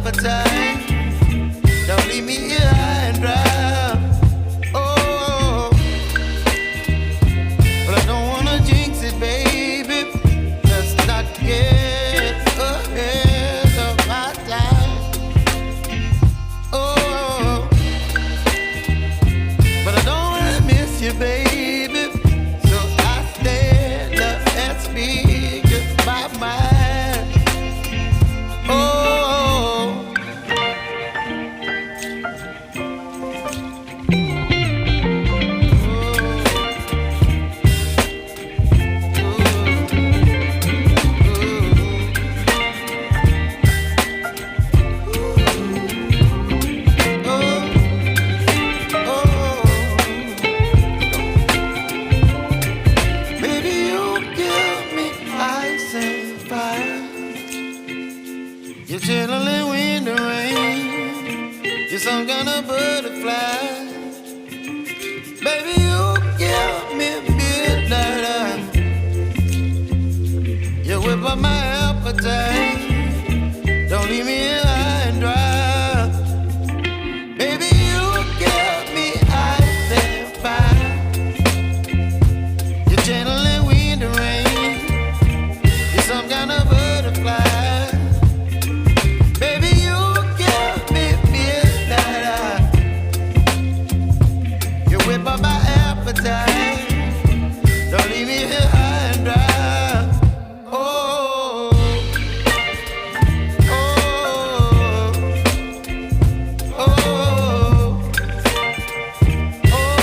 appetite. Don't leave me here high and dry. Oh, but I don't wanna jinx it, baby. Let's not get ahead of my time. Oh, but I don't wanna miss you, baby. So I stand up and speak my mind. Oh. You're chilling in the rain. You're some kind of butterfly. Baby, you give me midnight. You whip up my appetite. Don't leave me here high and dry. Baby, you give me ice and fire. You're channeling wind and rain. You're some kind of butterfly. Whip my appetite. Don't leave me here high and dry. Oh, oh, oh, oh,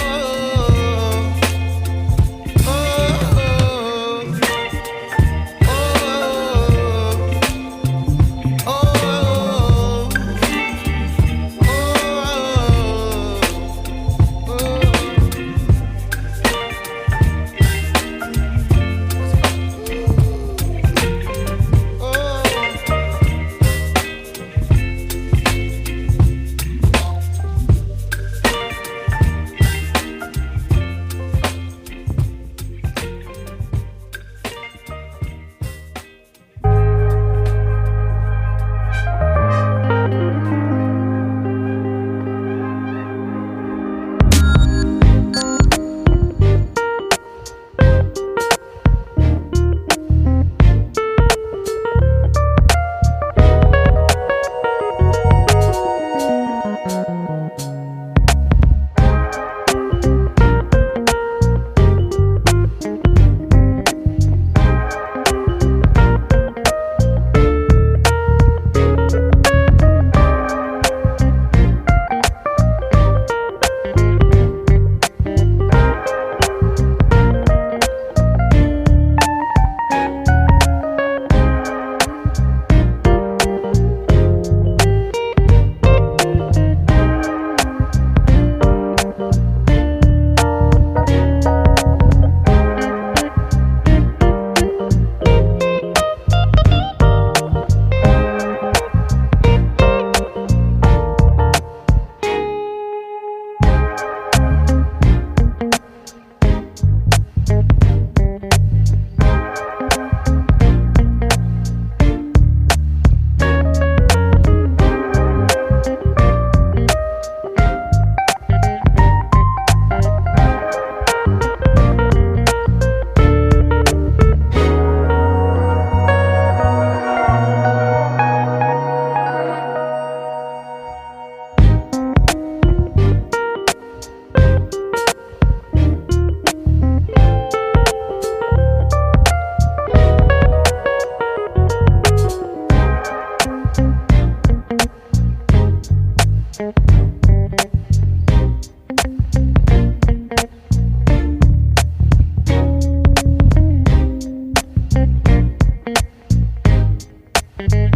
Thank